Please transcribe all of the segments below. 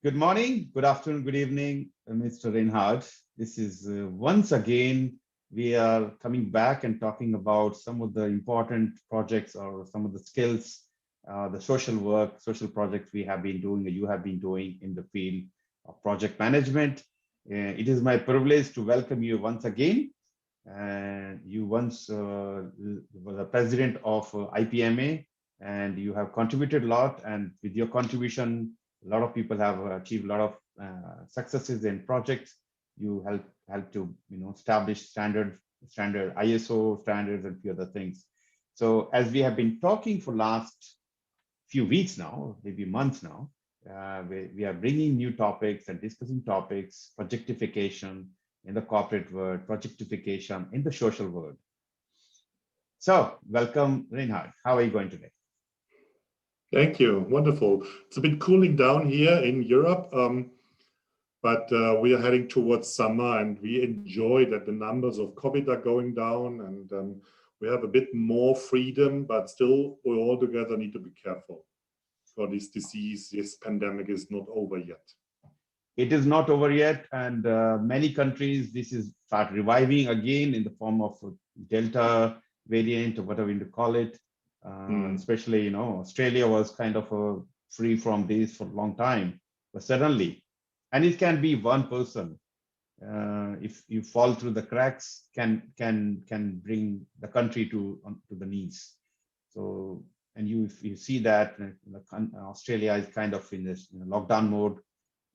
Good morning, good afternoon, good evening, Mr. Reinhard. This is once again, we are coming back and talking about some of the important projects or some of the skills, the social work, social projects we have been doing, or you have been doing in the field of project management. It is my privilege to welcome you once again. And you once were the president of IPMA, and you have contributed a lot. And with your contribution, a lot of people have achieved a lot of successes in projects. You help to establish standard ISO standards and few other things. So as we have been talking for last few weeks now, maybe months now, we are bringing new topics and discussing topics, projectification in the corporate world, projectification in the social world. So welcome, Reinhard. How are you going today? Thank you. Wonderful. It's a bit cooling down here in Europe, but we are heading towards summer, and we enjoy that the numbers of COVID are going down, and we have a bit more freedom, but still we all together need to be careful for this disease. This pandemic is not over yet. It is not over yet, and many countries, this is start reviving again in the form of Delta variant or whatever you call it. Especially, Australia was kind of free from this for a long time, but suddenly, and it can be one person, if you fall through the cracks, can bring the country to the knees. So, and if you see that Australia is kind of in this lockdown mode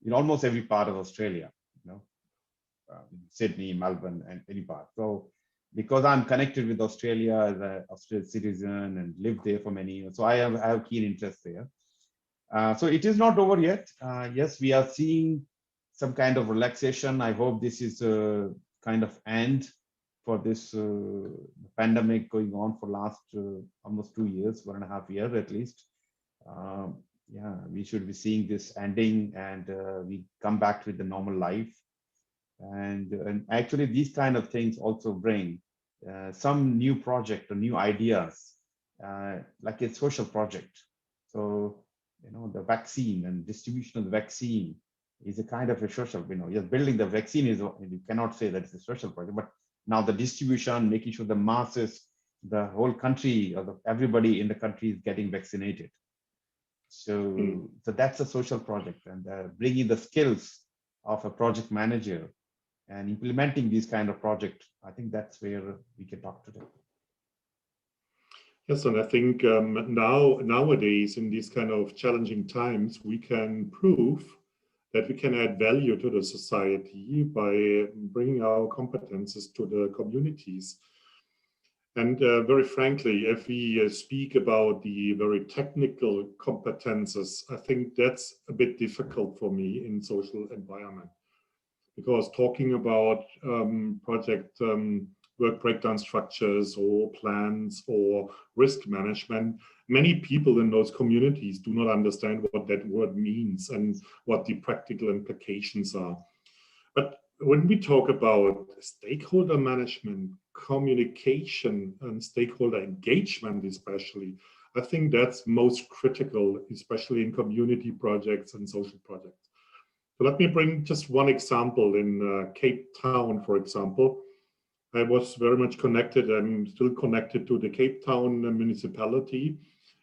in almost every part of Australia, Sydney, Melbourne, and any part. So, because I'm connected with Australia as an Australian citizen and lived there for many years, so I have keen interest there. So it is not over yet. Yes, we are seeing some kind of relaxation. I hope this is a kind of end for this pandemic going on for last almost 2 years, 1.5 years at least. Yeah, we should be seeing this ending, and we come back with the normal life. And actually, these kind of things also bring some new project or new ideas, like a social project. So, the vaccine and distribution of the vaccine is a kind of a social, just building the vaccine is, you cannot say that it's a social project, but now the distribution, making sure the masses, the whole country, or everybody in the country is getting vaccinated. So that's a social project, and bringing the skills of a project manager and implementing these kind of project. I think that's where we can talk today. Yes, and I think nowadays in these kind of challenging times, we can prove that we can add value to the society by bringing our competences to the communities. And very frankly, if we speak about the very technical competences, I think that's a bit difficult for me in social environment. Because talking about project work breakdown structures or plans or risk management, many people in those communities do not understand what that word means and what the practical implications are. But when we talk about stakeholder management, communication, and stakeholder engagement especially, I think that's most critical, especially in community projects and social projects. So let me bring just one example. In Cape Town, for example, I was very much connected. I'm still connected to the Cape Town municipality,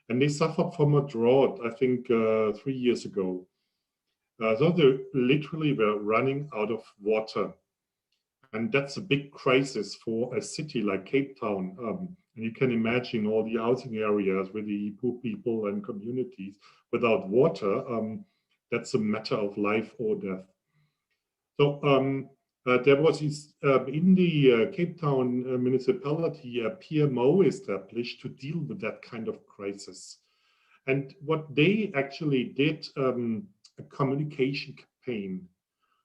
and they suffered from a drought, I think 3 years ago. So they literally were running out of water. And that's a big crisis for a city like Cape Town. And you can imagine all the housing areas with the poor people and communities without water. That's a matter of life or death. So there was in the Cape Town municipality a PMO established to deal with that kind of crisis. And what they actually did, a communication campaign,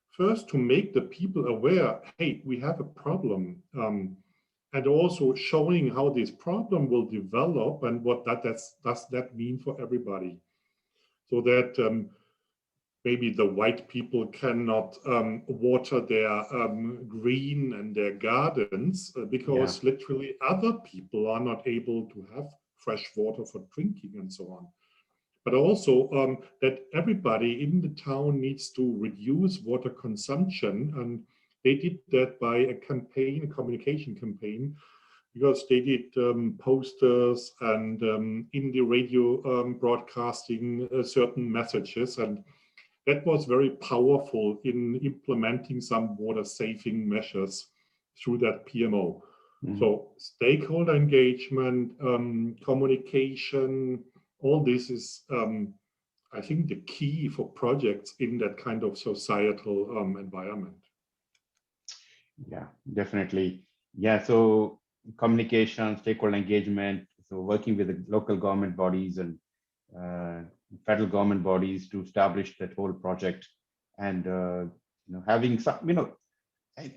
first to make the people aware, hey, we have a problem, and also showing how this problem will develop and what does that mean for everybody. So that maybe the white people cannot water their green and their gardens because literally other people are not able to have fresh water for drinking and so on. but also that everybody in the town needs to reduce water consumption. And they did that by a campaign, a communication campaign, because they did posters and in the radio broadcasting certain messages. And that was very powerful in implementing some water saving measures through that PMO. Mm-hmm. So stakeholder engagement, communication, all this is, I think, the key for projects in that kind of societal environment. Yeah, definitely. Yeah, so communication, stakeholder engagement, so working with the local government bodies and federal government bodies to establish that whole project, and having some,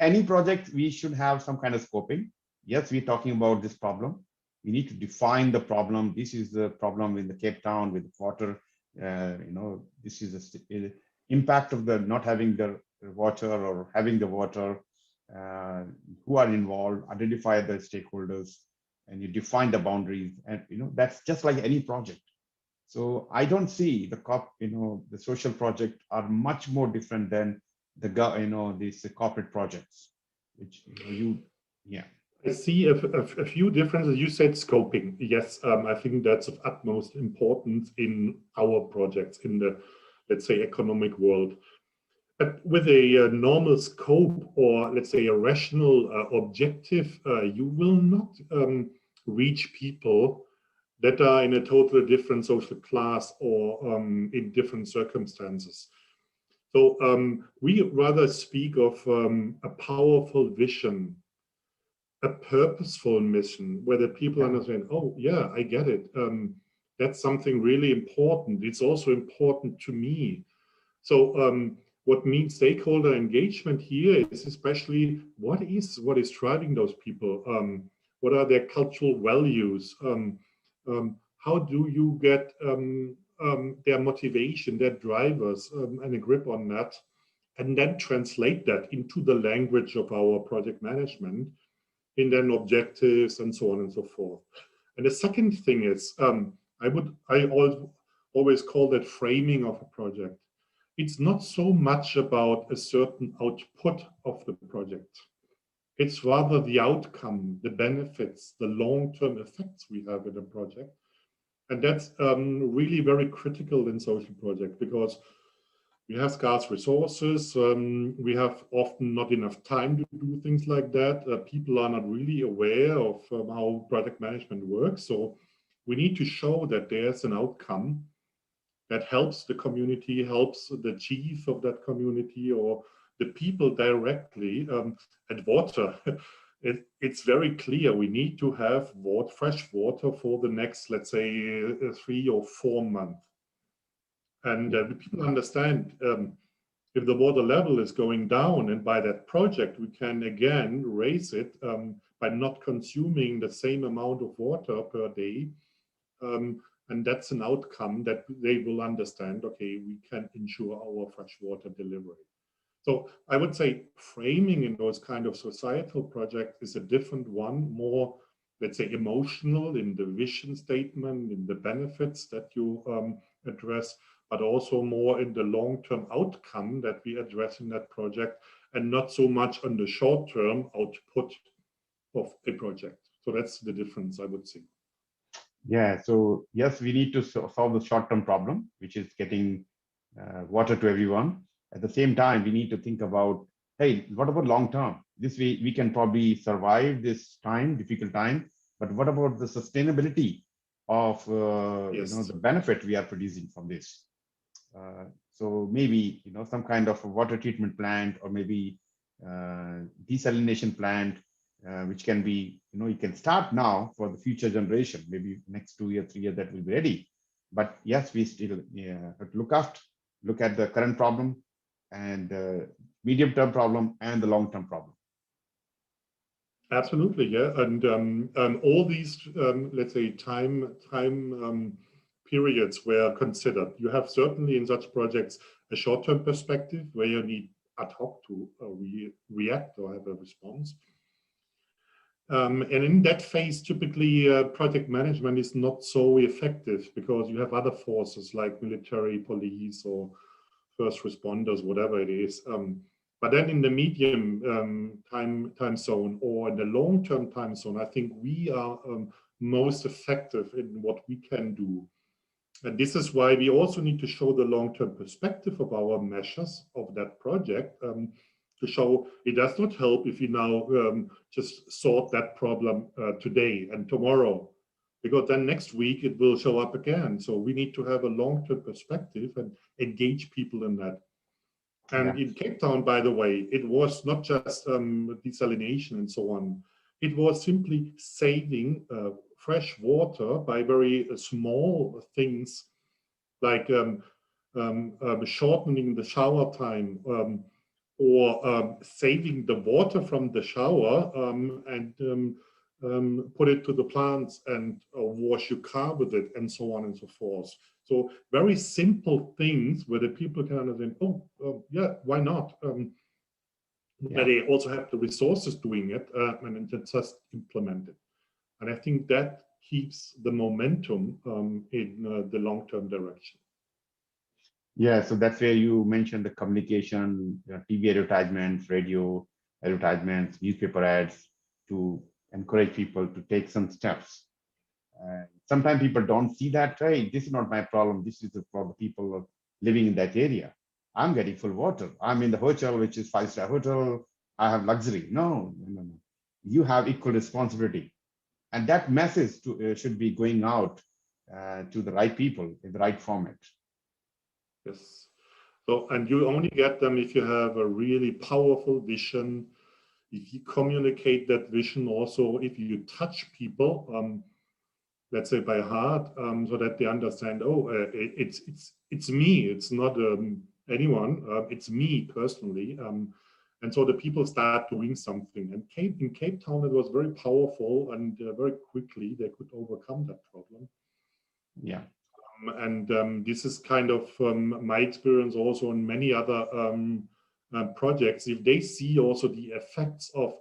any project we should have some kind of scoping. Yes, we're talking about this problem. We need to define the problem. This is the problem in the Cape Town with water. This is the impact of the not having the water or having the water. Who are involved? Identify the stakeholders, and you define the boundaries. And that's just like any project. So I don't see the social project are much more different than these corporate projects, which yeah. I see a few differences. You said scoping. Yes, I think that's of utmost importance in our projects in the, let's say, economic world. But with a normal scope, or let's say a rational objective, you will not reach people that are in a totally different social class or in different circumstances. So we rather speak of a powerful vision, a purposeful mission, where the people understand, oh yeah, I get it. That's something really important. It's also important to me. So what means stakeholder engagement here is especially what is driving those people? What are their cultural values? How do you get their motivation, their drivers, and a grip on that, and then translate that into the language of our project management, in then objectives and so on and so forth. And the second thing is, I always call that framing of a project. It's not so much about a certain output of the project. It's rather the outcome, the benefits, the long-term effects we have in a project. And that's really very critical in social projects, because we have scarce resources. We have often not enough time to do things like that. People are not really aware of how project management works. So we need to show that there's an outcome that helps the community, helps the chief of that community, or the people directly. At water, it's very clear we need to have fresh water for the next, let's say, 3 or 4 months. And people understand if the water level is going down, and by that project we can again raise it by not consuming the same amount of water per day. And that's an outcome that they will understand, okay, we can ensure our fresh water delivery. So I would say framing in those kind of societal projects is a different one, more, let's say, emotional in the vision statement, in the benefits that you address, but also more in the long-term outcome that we address in that project, and not so much on the short-term output of a project. So that's the difference, I would say. Yeah, so yes, we need to solve the short-term problem, which is getting water to everyone. At the same time, we need to think about, hey, what about long-term? This way we can probably survive this difficult time, but what about the sustainability of the benefit we are producing from this? So maybe some kind of a water treatment plant, or maybe desalination plant, which can be, you can start now for the future generation, maybe next 2 years, 3 years, that will be ready. But yes, we still have to look at the current problem, and medium-term problem, and the long-term problem. Absolutely, yeah. And all these, let's say, time periods were considered. You have certainly in such projects a short-term perspective where you need ad hoc to react or have a response. And in that phase, typically project management is not so effective because you have other forces like military, police, or first responders, whatever it is. But then in the medium time zone or in the long-term time zone, I think we are most effective in what we can do. And this is why we also need to show the long-term perspective of our measures of that project, to show it does not help if we now just sort that problem today and tomorrow, because then next week it will show up again. So we need to have a long-term perspective and engage people in that. And in Cape Town, by the way, it was not just desalination and so on. It was simply saving fresh water by very small things like shortening the shower time, or saving the water from the shower and put it to the plants and wash your car with it, and so on and so forth. So very simple things where the people can understand, yeah, why not? But they also have the resources doing it, and just implement it. And I think that keeps the momentum in the long-term direction. Yeah, so that's where you mentioned the communication, TV advertisements, radio advertisements, newspaper ads, to encourage people to take some steps. Sometimes people don't see that, hey, this is not my problem. This is for the people living in that area. I'm getting full water. I'm in the hotel, which is 5-star hotel. I have luxury. No. You have equal responsibility. And that message should be going out to the right people in the right format. Yes. So, and you only get them if you have a really powerful vision, if you communicate that vision also, if you touch people, let's say by heart, so that they understand, it's me, it's not anyone, it's me personally. And so the people start doing something. And in Cape Town, it was very powerful, and very quickly they could overcome that problem. Yeah. And this is kind of my experience also in many other projects. If they see also the effects of,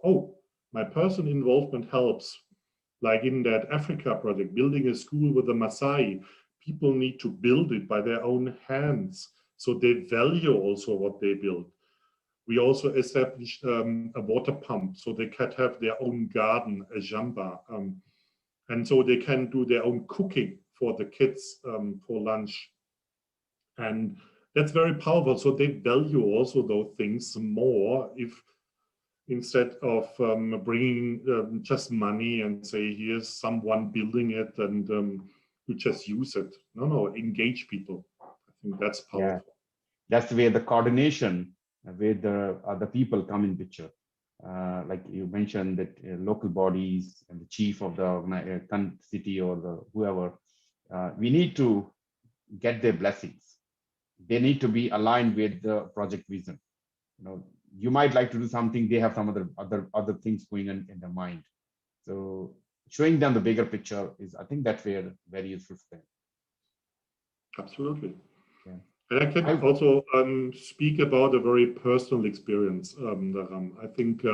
my personal involvement helps, like in that Africa project, building a school with the Maasai, people need to build it by their own hands. So they value also what they build. We also established a water pump, so they can have their own garden, a jamba. And so they can do their own cooking for the kids for lunch. And that's very powerful. So they value also those things more, if instead of bringing just money and say, here's someone building it and you just use it. No, engage people. I think that's powerful. Yeah. That's where the coordination with the other people come in picture. Like you mentioned that local bodies and the chief of the city or the whoever, we need to get their blessings. They need to be aligned with the project vision. You might like to do something, they have some other things going on in their mind. So showing them the bigger picture is, I think that's where very useful for them. Absolutely. Yeah. And I can also speak about a very personal experience, Dharam. I think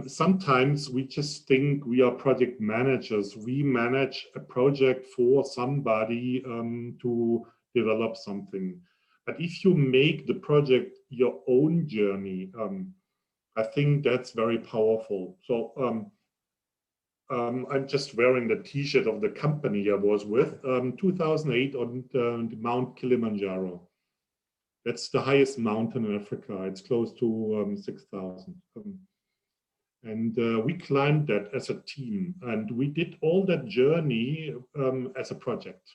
sometimes we just think we are project managers. We manage a project for somebody to develop something. But if you make the project your own journey, I think that's very powerful. So I'm just wearing the T-shirt of the company I was with, 2008 on Mount Kilimanjaro. That's the highest mountain in Africa. It's close to 6,000. And we climbed that as a team, and we did all that journey as a project.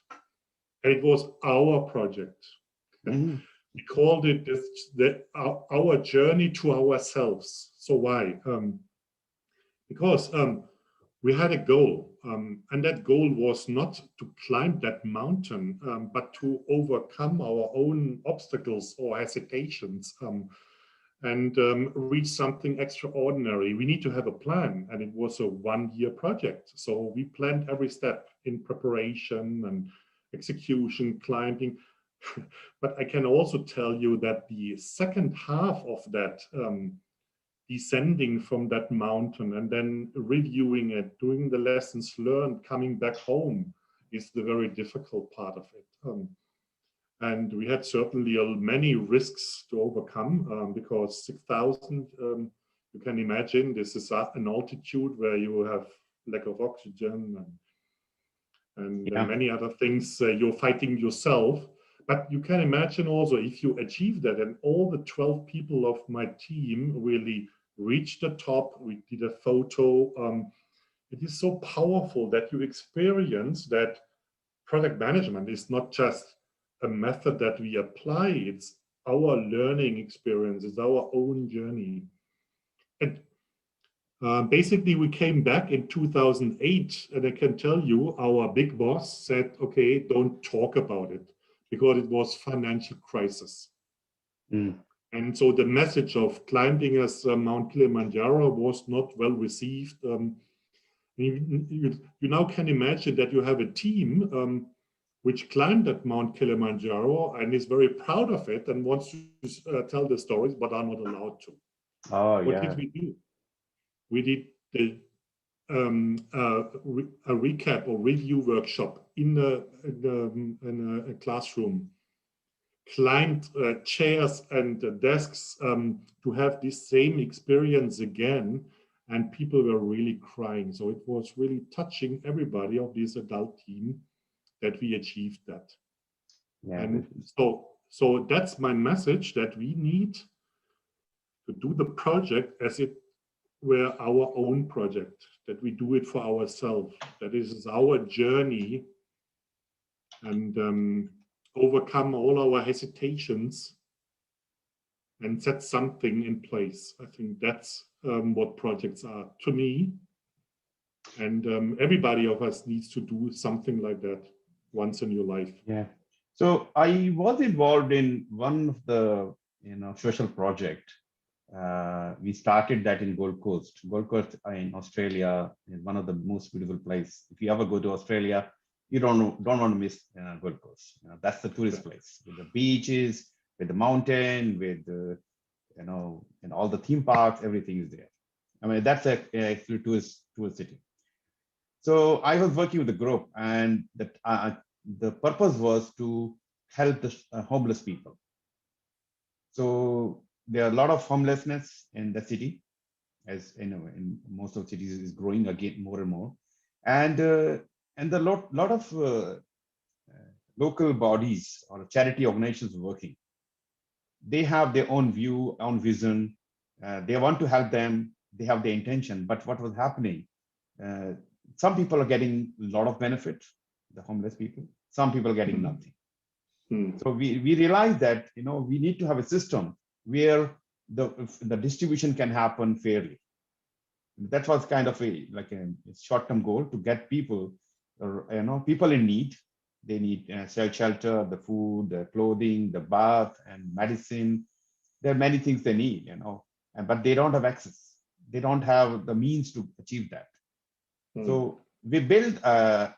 And it was our project. Mm-hmm. We called it our journey to ourselves. So why? Because we had a goal, and that goal was not to climb that mountain, but to overcome our own obstacles or hesitations and reach something extraordinary. We need to have a plan, and it was a 1-year project. So we planned every step in preparation and execution, climbing. But I can also tell you that the second half of that descending from that mountain and then reviewing it, doing the lessons learned, coming back home is the very difficult part of it. And we had certainly many risks to overcome because 6,000, you can imagine, this is an altitude where you have lack of oxygen and many other things. You're fighting yourself. But you can imagine also if you achieve that and all the 12 people of my team really reached the top, we did a photo. It is so powerful that you experience that product management is not just a method that we apply, it's our learning experience, it's our own journey. And basically we came back in 2008 and I can tell you our big boss said, okay, don't talk about it because it was financial crisis. And so the message of climbing as Mount Kilimanjaro was not well received. You now can imagine that you have a team which climbed at Mount Kilimanjaro and is very proud of it and wants to tell the stories, but are not allowed to. What did we do? We did a recap or review workshop in a classroom, climbed chairs and desks to have this same experience again, and people were really crying. So it was really touching everybody of this adult team that we achieved that. And so that's my message, that we need to do the project as it were our own project, that we do it for ourselves, that this is our journey, and overcome all our hesitations and set something in place. I think that's what projects are to me. And everybody of us needs to do something like that once in your life. Yeah. So I was involved in one of the social project. We started that in Gold Coast. Gold Coast in Australia is one of the most beautiful places. If you ever go to Australia, you don't want to miss Gold Coast. That's the tourist place with the beaches, with the mountain, with and all the theme parks. Everything is there. I mean, that's a tourist city. So I was working with the group, and the purpose was to help the homeless people. So there are a lot of homelessness in the city, as in most of cities is growing again more and more, and the lot of local bodies or charity organizations working. They have their own view, own vision. They want to help them. They have the intention. But what was happening? Some people are getting a lot of benefit, the homeless people. Some people are getting nothing. So we realized that we need to have a system where the distribution can happen fairly. That was kind of a short-term goal to get people, people in need. They need shelter, the food, the clothing, the bath, and medicine. There are many things they need, but they don't have access. They don't have the means to achieve that. So we built an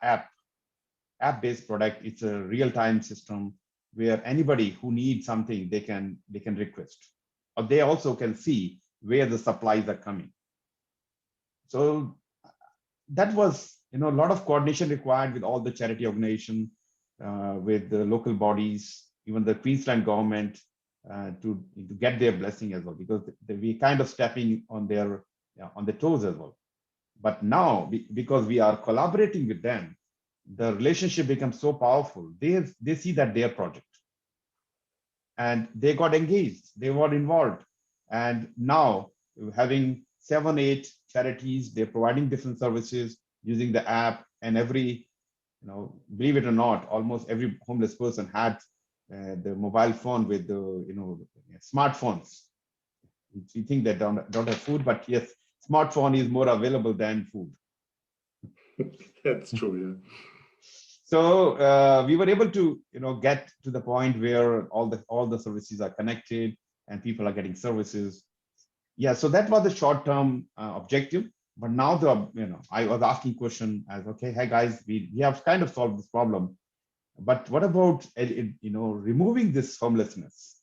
app-based product. It's a real-time system where anybody who needs something, they can request, or they also can see where the supplies are coming. So that was a lot of coordination required with all the charity organization, with the local bodies, even the Queensland government, to get their blessing as well, because we kind of stepping on their toes as well. But now, because we are collaborating with them, the relationship becomes so powerful. They see that their project, and they got engaged, they were involved. And now having 7, 8 charities, they're providing different services using the app, and believe it or not, almost every homeless person had the mobile phone with the, smartphones. You think they don't have food, but yes, smartphone is more available than food. That's true, yeah. So we were able to, get to the point where all the services are connected and people are getting services. Yeah, so that was the short-term objective. But now I was asking question as, okay, hey guys, we have kind of solved this problem, but what about removing this homelessness?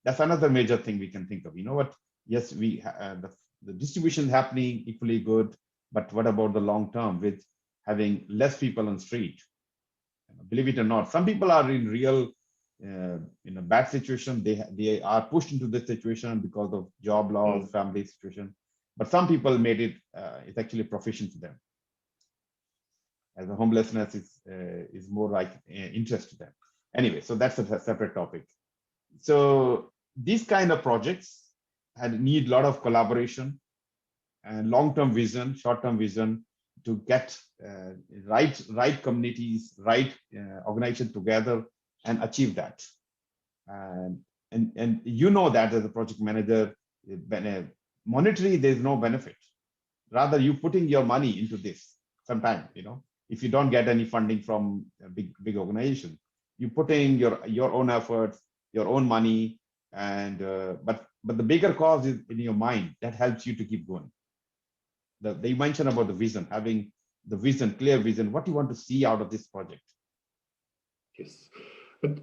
That's another major thing we can think of. yes, the distribution is happening equally good, but what about the long term with having less people on street? Believe it or not, some people are in real in a bad situation. They are pushed into this situation because of job loss, family situation. But some people made it. It's actually a profession to them. As a homelessness is more like interest to them. Anyway, so that's a separate topic. So these kind of projects need a lot of collaboration and long-term vision, short-term vision to get right communities, right organization together and achieve that. And you know that as a project manager, monetary, there's no benefit. Rather, you putting your money into this sometime, if you don't get any funding from a big organization, you putting your own efforts, your own money, and but the bigger cause is in your mind that helps you to keep going. They mentioned about the vision, having the vision, clear vision, what you want to see out of this project. Yes, but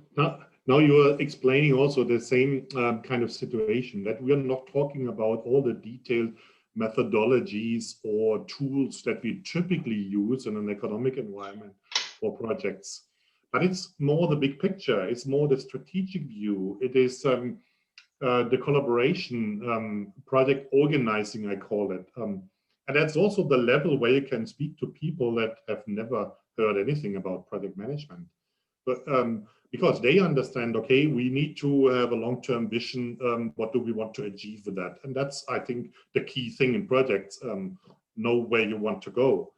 now you are explaining also the same kind of situation, that we are not talking about all the detailed methodologies or tools that we typically use in an economic environment for projects, but it's more the big picture. It's more the strategic view. It is the collaboration, project organizing, I call it. And that's also the level where you can speak to people that have never heard anything about project management. But because they understand, okay, we need to have a long-term vision. What do we want to achieve with that? And that's, I think, the key thing in projects. Know where you want to go.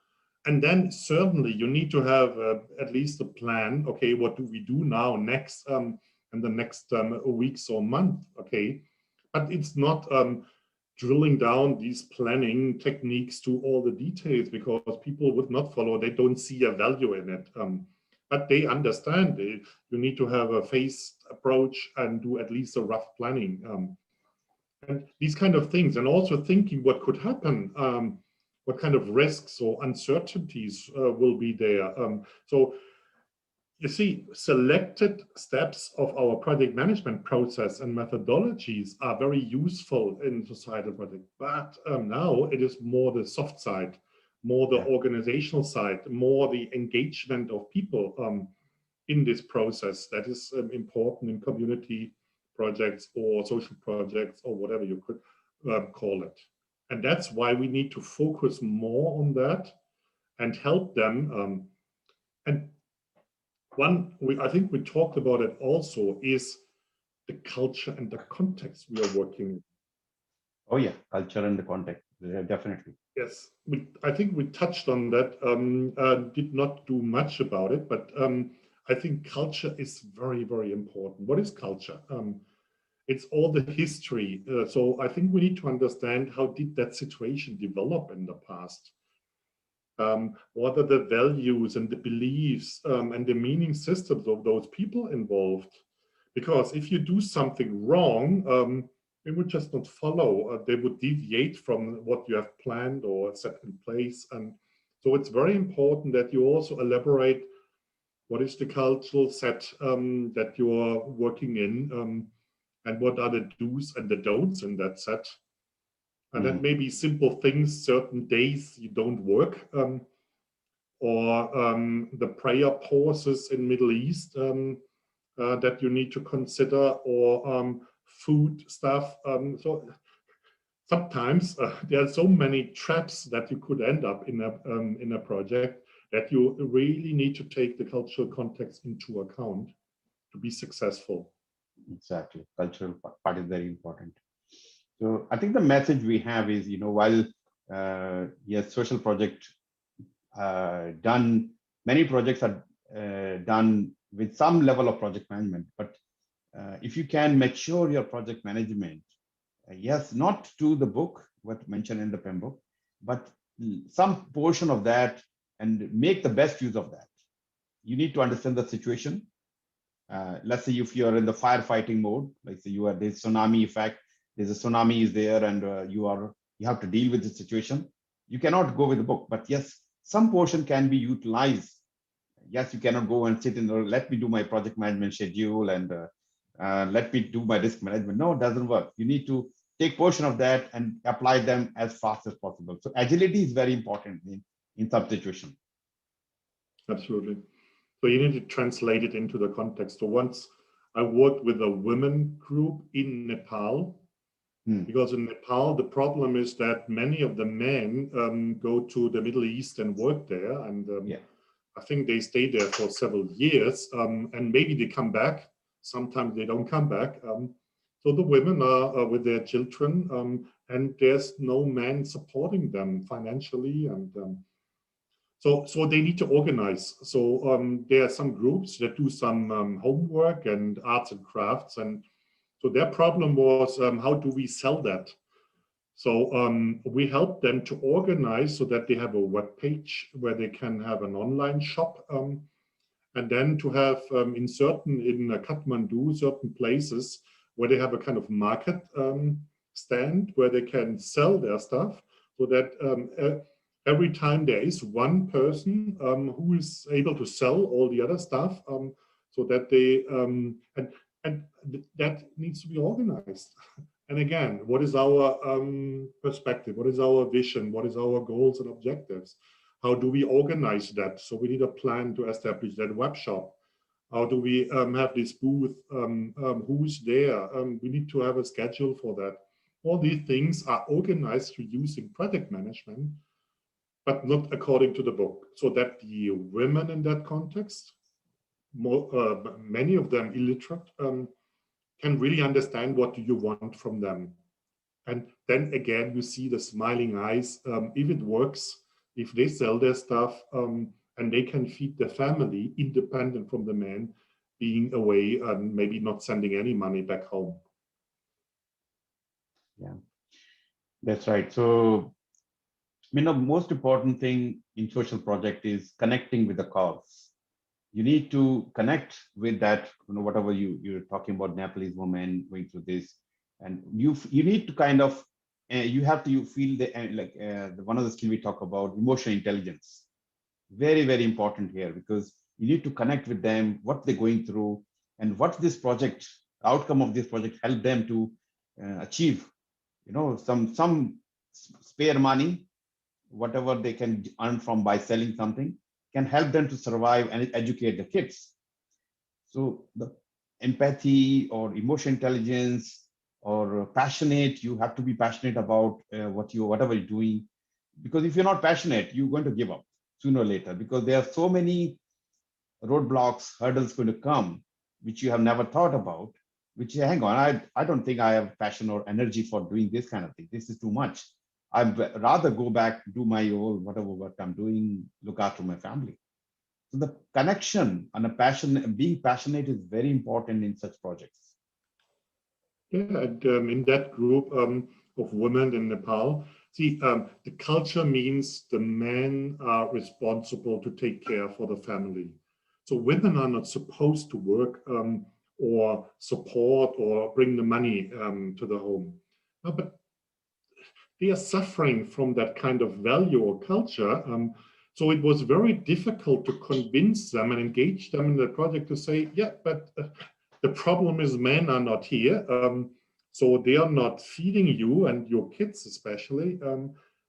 And then certainly you need to have at least a plan. Okay, what do we do now next in the next weeks or month? Okay, but it's not drilling down these planning techniques to all the details, because people would not follow. They don't see a value in it. But they understand it. You need to have a phased approach and do at least a rough planning. And these kind of things, and also thinking what could happen, what kind of risks or uncertainties will be there. So you see, selected steps of our project management process and methodologies are very useful in societal projects, but now it is more the soft side, more the organizational side, more the engagement of people in this process that is important in community projects or social projects or whatever you could call it. And that's why we need to focus more on that and help them. And I think we talked about it also, is the culture and the context we are working in. Oh yeah, culture and the context, definitely. Yes, I think we touched on that, did not do much about it, but I think culture is very, very important. What is culture? It's all the history. So I think we need to understand, how did that situation develop in the past? What are the values and the beliefs and the meaning systems of those people involved? Because if you do something wrong, they would just not follow. They would deviate from what you have planned or set in place. And so it's very important that you also elaborate what is the cultural set that you are working in, and what are the do's and the don'ts in that set. And that may be simple things, certain days you don't work, or the prayer pauses in Middle East that you need to consider, or food stuff. So sometimes there are so many traps that you could end up in a project, that you really need to take the cultural context into account to be successful. Exactly, cultural part is very important. So I think the message we have is, while yes, social project done, many projects are done with some level of project management, but if you can mature your project management, yes, not to the book, what mentioned in the PEM book, but some portion of that, and make the best use of that. You need to understand the situation. Let's say if you're in the firefighting mode, like say you are this tsunami effect, there's a tsunami is there, and you have to deal with the situation. You cannot go with the book, but yes, some portion can be utilized. Yes, you cannot go and sit in the, let me do my project management schedule and let me do my risk management. No, it doesn't work. You need to take portion of that and apply them as fast as possible. So agility is very important in some situation. Absolutely. So you need to translate it into the context. So once I worked with a women group in Nepal, because in Nepal, the problem is that many of the men go to the Middle East and work there. And I think they stay there for several years, and maybe they come back. Sometimes they don't come back. So the women are with their children, and there's no man supporting them financially. And so they need to organize. So there are some groups that do some homework and arts and crafts. And so their problem was, how do we sell that? So we help them to organize so that they have a web page where they can have an online shop, and then to have in Kathmandu, certain places where they have a kind of market stand where they can sell their stuff, so that every time there is one person who is able to sell all the other stuff, so that they and that needs to be organized. And again, what is our perspective? What is our vision? What is our goals and objectives? How do we organize that? So we need a plan to establish that web shop. How do we have this booth? Who's there? We need to have a schedule for that. All these things are organized through using project management, but not according to the book. So that the women in that context, many of them illiterate, can really understand what do you want from them. And then again, you see the smiling eyes. If it works, if they sell their stuff and they can feed their family independent from the man being away and maybe not sending any money back home. Yeah, that's right. So, the most important thing in social project is connecting with the cause. You need to connect with that, whatever you're talking about, Nepalese women going through this, and you need to kind of, you have to feel the one of the skills we talk about, emotional intelligence. Very, very important here, because you need to connect with them, what they're going through, and what this project, outcome of this project help them to achieve, some spare money, whatever they can earn from by selling something, can help them to survive and educate the kids. So the empathy or emotional intelligence or passionate, you have to be passionate about whatever you're doing. Because if you're not passionate, you're going to give up sooner or later, because there are so many roadblocks, hurdles going to come, which you have never thought about, which, hang on, I don't think I have passion or energy for doing this kind of thing. This is too much. I'd rather go back, do my own, whatever work I'm doing, look after my family. So the connection and a passion, being passionate is very important in such projects. Yeah, and in that group of women in Nepal, see, the culture means the men are responsible to take care for the family. So women are not supposed to work or support or bring the money to the home. No, but they are suffering from that kind of value or culture. So it was very difficult to convince them and engage them in the project to say, yeah, but the problem is men are not here. So they are not feeding you and your kids especially.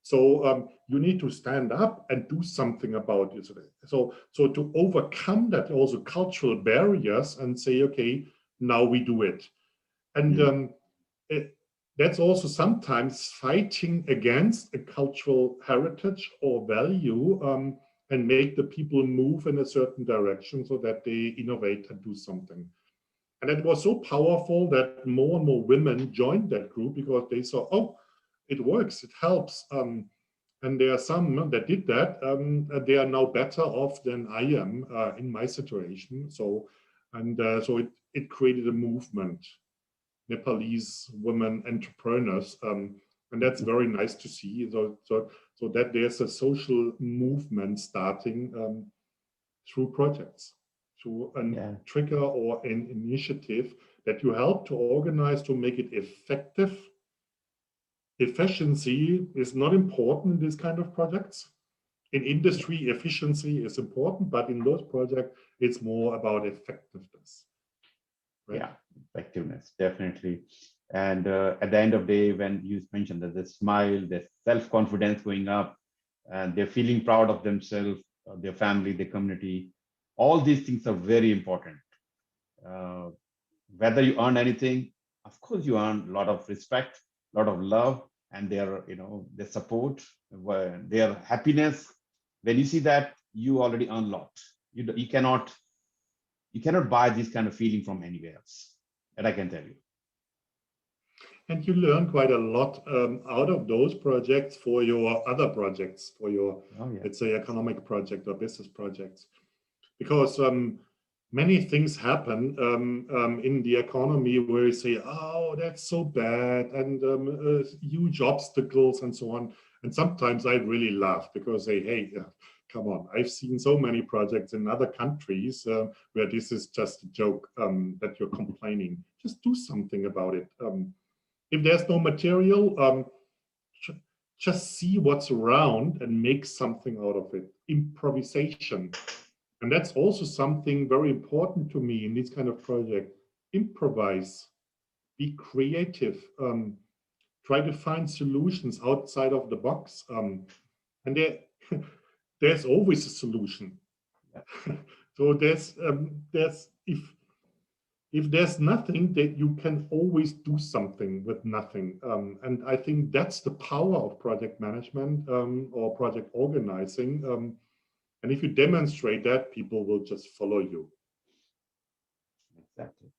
So you need to stand up and do something about it. So to overcome that also cultural barriers and say, okay, now we do it. And that's also sometimes fighting against a cultural heritage or value and make the people move in a certain direction so that they innovate and do something. And it was so powerful that more and more women joined that group because they saw, oh, it works, it helps. And there are some that did that. They are now better off than I am in my situation. So it created a movement. Nepalese women entrepreneurs, and that's very nice to see. So that there's a social movement starting through projects, through a trigger or an initiative that you help to organize to make it effective. Efficiency is not important in this kind of projects. In industry, efficiency is important, but in those projects, it's more about effectiveness. Right? Yeah, effectiveness, definitely. And at the end of the day, when you mentioned that the smile, their self-confidence going up, and they're feeling proud of themselves, their family, their community, all these things are very important. Uh, Whether you earn anything, of course you earn a lot of respect, a lot of love, and their, their support, their happiness. When you see that, you already earn a lot. You cannot buy this kind of feeling from anywhere else. That I can tell you. And you learn quite a lot out of those projects for your other projects, for your, let's say, economic project or business projects. Because many things happen in the economy where you say, oh, that's so bad, and huge obstacles and so on. And sometimes I really laugh because I say, hey, come on, I've seen so many projects in other countries where this is just a joke that you're complaining. Just do something about it. If there's no material, just see what's around and make something out of it. Improvisation. And that's also something very important to me in this kind of project. Improvise, be creative, try to find solutions outside of the box. And there's always a solution. So if there's nothing, that you can always do something with nothing. And I think that's the power of project management or project organizing. And if you demonstrate that, people will just follow you. Exactly.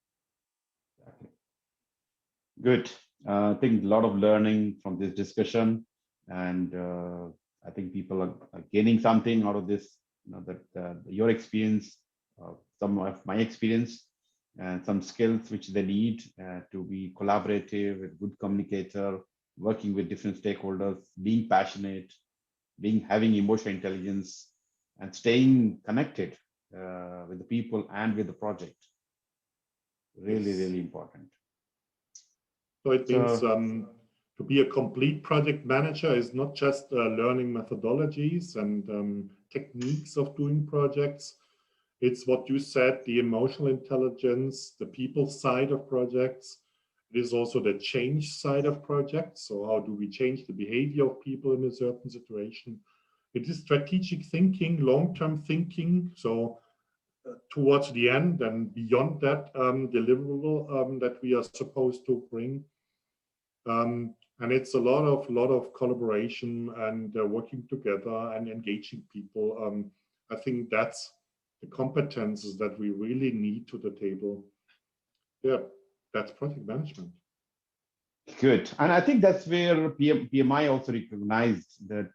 Good. I think a lot of learning from this discussion, and I think people are gaining something out of this. That your experience, some of my experience, and some skills which they need to be collaborative, a good communicator, working with different stakeholders, being passionate, having emotional intelligence, and staying connected with the people and with the project. Really, really important. So it means to be a complete project manager is not just learning methodologies and techniques of doing projects. It's what you said, the emotional intelligence, the people side of projects. It is also the change side of projects. So how do we change the behavior of people in a certain situation? It is strategic thinking, long-term thinking. So towards the end and beyond that deliverable that we are supposed to bring. And it's a lot of collaboration and working together and engaging people. I think that's the competences that we really need to the table. Yeah, that's project management. Good. And I think that's where PMI also recognized that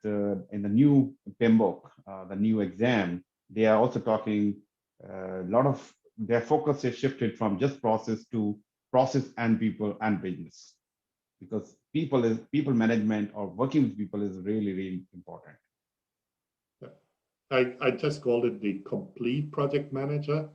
in the new PMBOK, the new exam, they are also talking a lot of their focus has shifted from just process to process and people and business, because people management or working with people is really, really important. I just called it the complete project manager.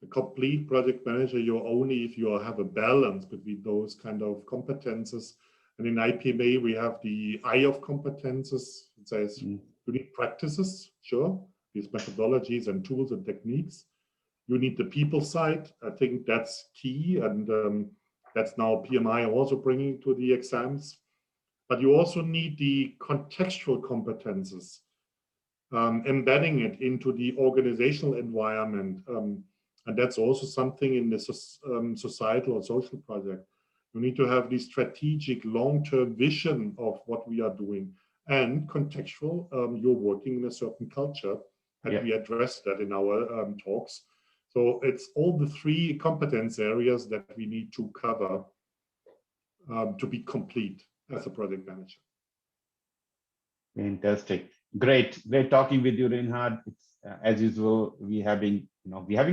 The complete project manager, you're only if you have a balance between those kind of competences. And in IPMA, we have the I of competences. It says you need practices, sure, these methodologies and tools and techniques. You need the people side. I think that's key. And that's now PMI also bringing to the exams. But you also need the contextual competences, embedding it into the organizational environment. And that's also something in the societal or social project. You need to have the strategic long-term vision of what we are doing and contextual. You're working in a certain culture, and we address that in our talks. So it's all the three competence areas that we need to cover to be complete as a project manager. Fantastic. Great talking with you, Reinhard. It's as usual, we're having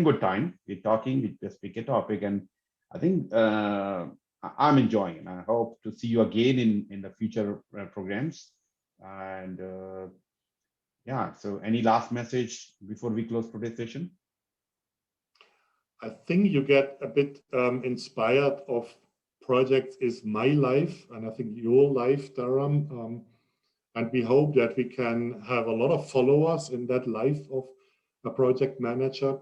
good time. We're talking, we just pick a topic, and I think I'm enjoying it. I hope to see you again in the future programs. And yeah, so any last message before we close today's session? I think you get a bit inspired of projects is my life, and I think your life, Dharam. And we hope that we can have a lot of followers in that life of a project manager.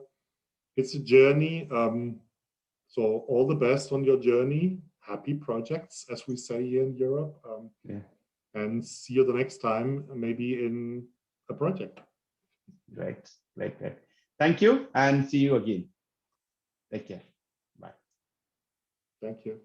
It's a journey. So all the best on your journey. happy projects, as we say here in Europe. Yeah. And see you the next time, maybe in a project. Right. Thank you and see you again. Take care. Bye. Thank you.